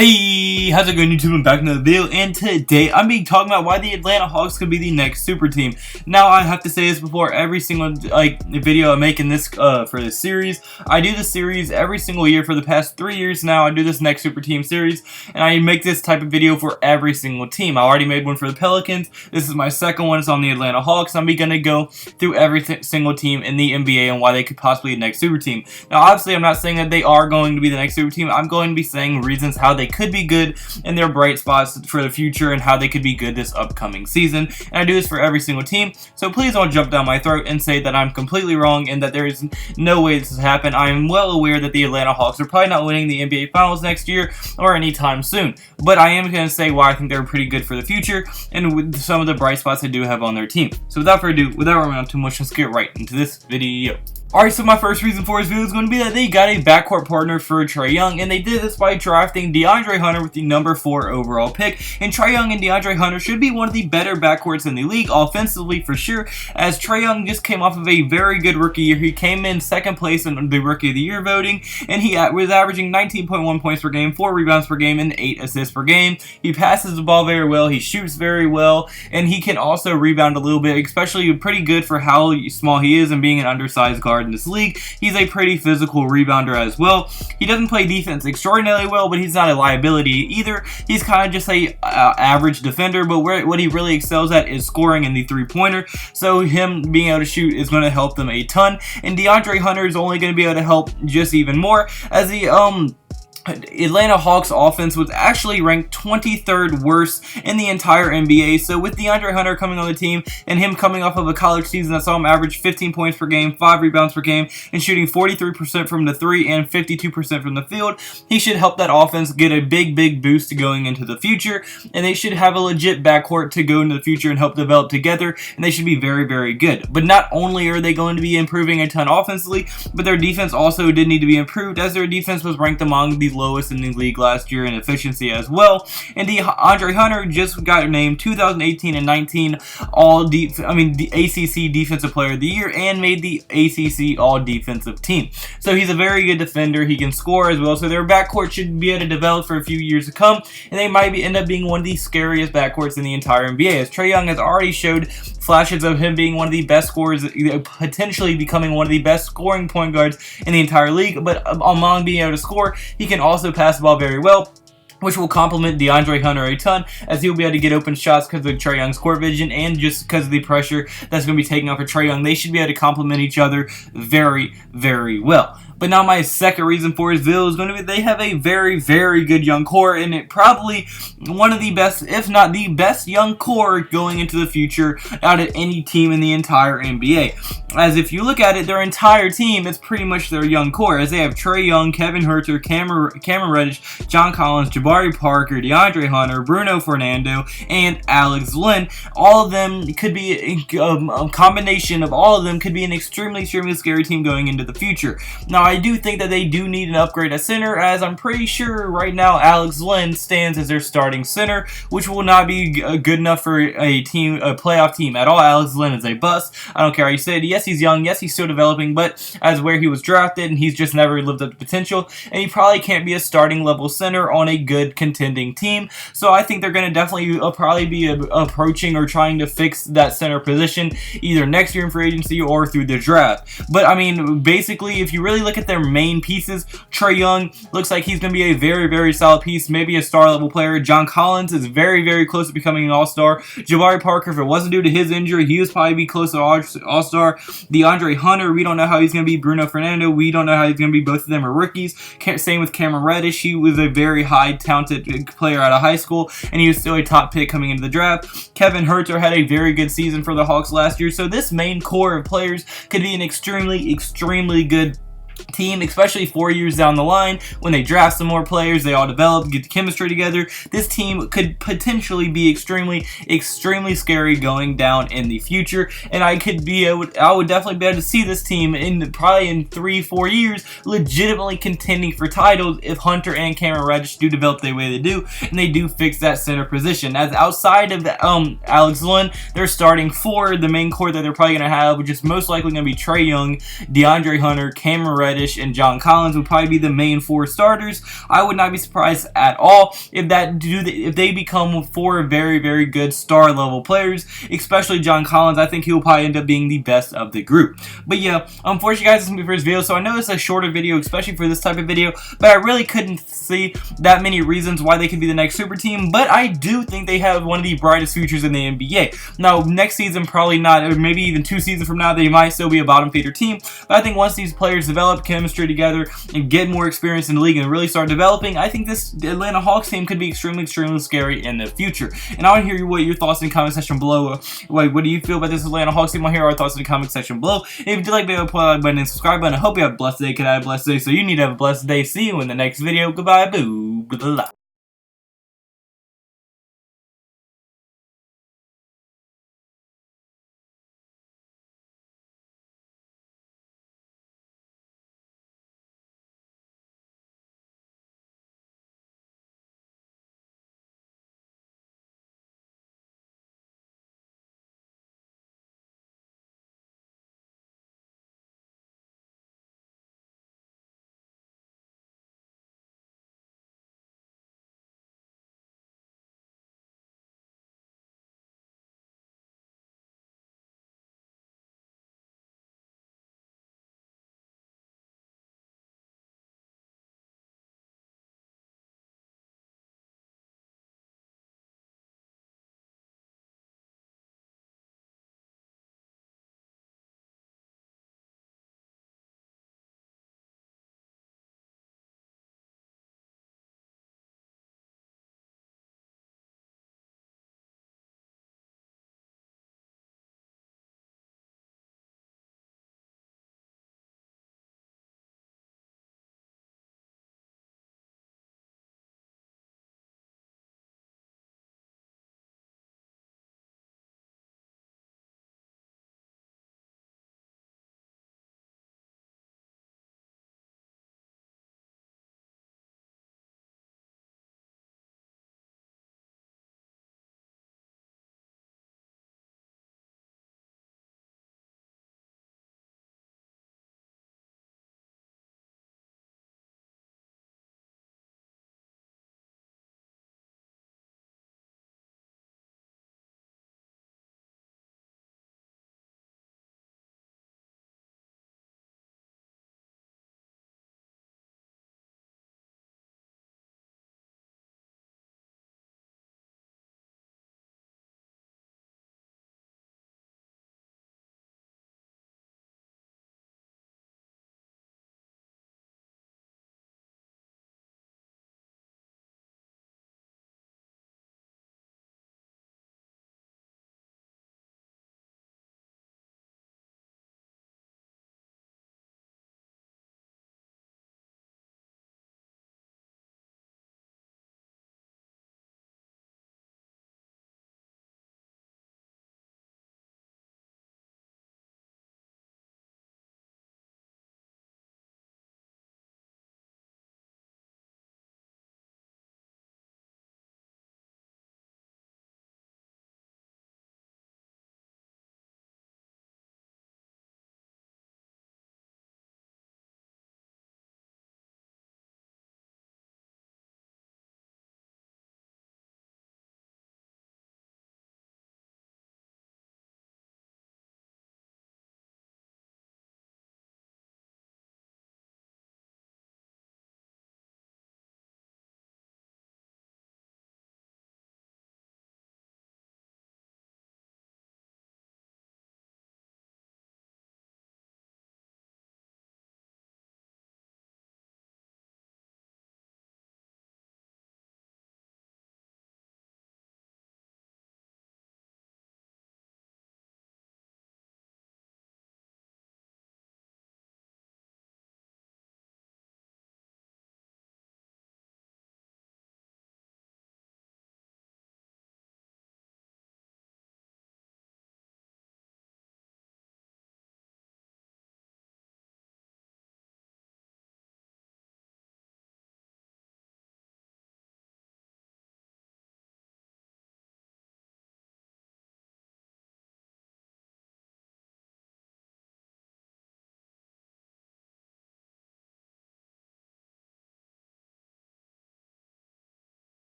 Hey, how's it going, YouTube? I'm back in another video, and today I'm talking about why the Atlanta Hawks could be the next super team. Now, I have to say this before every single video I make in this for this series. I do this series every single year for the past 3 years now. I do this next super team series, and I make this type of video for every single team. I already made one for the Pelicans. This is my second one. It's on the Atlanta Hawks. I'm gonna go through every single team in the NBA and why they could possibly be the next super team. Now, obviously, I'm not saying that they are going to be the next super team. I'm going to be saying reasons how they could be good and their bright spots for the future and how they could be good this upcoming season. And I do this for every single team, so please don't jump down my throat and say that I'm completely wrong and that there is no way this has happened. I am well aware that the Atlanta Hawks are probably not winning the NBA Finals next year or anytime soon, but I am going to say why I think they're pretty good for the future and with some of the bright spots they do have on their team. So without further ado, without running on too much, let's get right into this video. Alright, so my first reason for this video is going to be that they got a backcourt partner for Trae Young, and they did this by drafting DeAndre Hunter with the number 4 overall pick. And Trae Young and DeAndre Hunter should be one of the better backcourts in the league, offensively for sure, as Trae Young just came off of a very good rookie year. He came in second place in the Rookie of the Year voting, and he was averaging 19.1 points per game, 4 rebounds per game, and 8 assists per game. He passes the ball very well, he shoots very well, and he can also rebound a little bit, especially pretty good for how small he is and being an undersized guard in this league. He's a pretty physical rebounder as well. He doesn't play defense extraordinarily well, but he's not a liability either. He's kind of just a average defender, but what he really excels at is scoring in the three-pointer, so him being able to shoot is going to help them a ton. And DeAndre Hunter is only going to be able to help just even more, as the Atlanta Hawks offense was actually ranked 23rd worst in the entire NBA. So with DeAndre Hunter coming on the team and him coming off of a college season that saw him average 15 points per game, 5 rebounds per game, and shooting 43% from the 3 and 52% from the field, he should help that offense get a big boost going into the future, and they should have a legit backcourt to go into the future and help develop together, and they should be very good. But not only are they going to be improving a ton offensively, but their defense also did need to be improved, as their defense was ranked among the lowest in the league last year in efficiency as well. And DeAndre Hunter just got named 2018 and 19 the ACC Defensive Player of the Year and made the ACC All Defensive Team. So he's a very good defender. He can score as well. So their backcourt should be able to develop for a few years to come, and they might end up being one of the scariest backcourts in the entire NBA, as Trae Young has already showed flashes of him being one of the best scorers, potentially becoming one of the best scoring point guards in the entire league. But among being able to score, he can also pass the ball very well, which will complement DeAndre Hunter a ton, as he'll be able to get open shots because of Trae Young's court vision and just because of the pressure that's going to be taken off of Trae Young. They should be able to complement each other very well. But now my second reason for his video is going to be they have a very good young core, and it probably one of the best, if not the best young core going into the future out of any team in the entire NBA. As if you look at it, their entire team is pretty much their young core, as they have Trae Young, Kevin Huerter, Cameron Reddish, John Collins, Jabari Parker, DeAndre Hunter, Bruno Fernando, and Alex Len. All of them could be a combination of all of them could be an extremely scary team going into the future. Now, I do think that they do need an upgrade at center, as I'm pretty sure right now Alex Len stands as their starting center, which will not be good enough for a playoff team at all. Alex Len is a bust. I don't care how you say it. Yes, he's young. Yes, he's still developing, but as where he was drafted, and he's just never lived up to potential, and he probably can't be a starting level center on a good contending team. So I think they're going to definitely probably be approaching or trying to fix that center position either next year in free agency or through the draft. But I mean, basically, if you really look at their main pieces, Trae Young looks like he's going to be a very solid piece, maybe a star level player. John Collins is very close to becoming an all-star. Jabari Parker, if it wasn't due to his injury, he was probably be close to all-star. DeAndre Hunter, we don't know how he's going to be. Bruno Fernando, we don't know how he's going to be. Both of them are rookies. Same with Cameron Reddish. He was a very high talented player out of high school, and he was still a top pick coming into the draft. Kevin Huerter had a very good season for the Hawks last year, so this main core of players could be an extremely good team, especially 4 years down the line when they draft some more players, they all develop, get the chemistry together. This team could potentially be extremely scary going down in the future, and I would definitely be able to see this team probably in 3-4 years legitimately contending for titles if Hunter and Cameron Reddish do develop the way they do, and they do fix that center position. As outside of Alex Len, they're starting 4, the main core that they're probably going to have, which is most likely going to be Trae Young, DeAndre Hunter, Cameron Reddish, Reddish and John Collins would probably be the main 4 starters. I would not be surprised at all if they become 4 very, very good star level players, especially John Collins. I think he will probably end up being the best of the group. But yeah, unfortunately guys, this is my first video, so I know it's a shorter video, especially for this type of video, but I really couldn't see that many reasons why they could be the next super team. But I do think they have one of the brightest futures in the NBA. Now, next season, probably not, or maybe even 2 seasons from now, they might still be a bottom feeder team. But I think once these players develop chemistry together and get more experience in the league and really start developing, I think this Atlanta Hawks team could be extremely, extremely scary in the future. And I want to hear what your thoughts in the comment section below. Like, what do you feel about this Atlanta Hawks team? I want to hear our thoughts in the comment section below. And if you do like the video, put a like button and subscribe button. I hope you have a blessed day. Could I have a blessed day? So you need to have a blessed day. See you in the next video. Goodbye. Boo. Blah, blah, blah.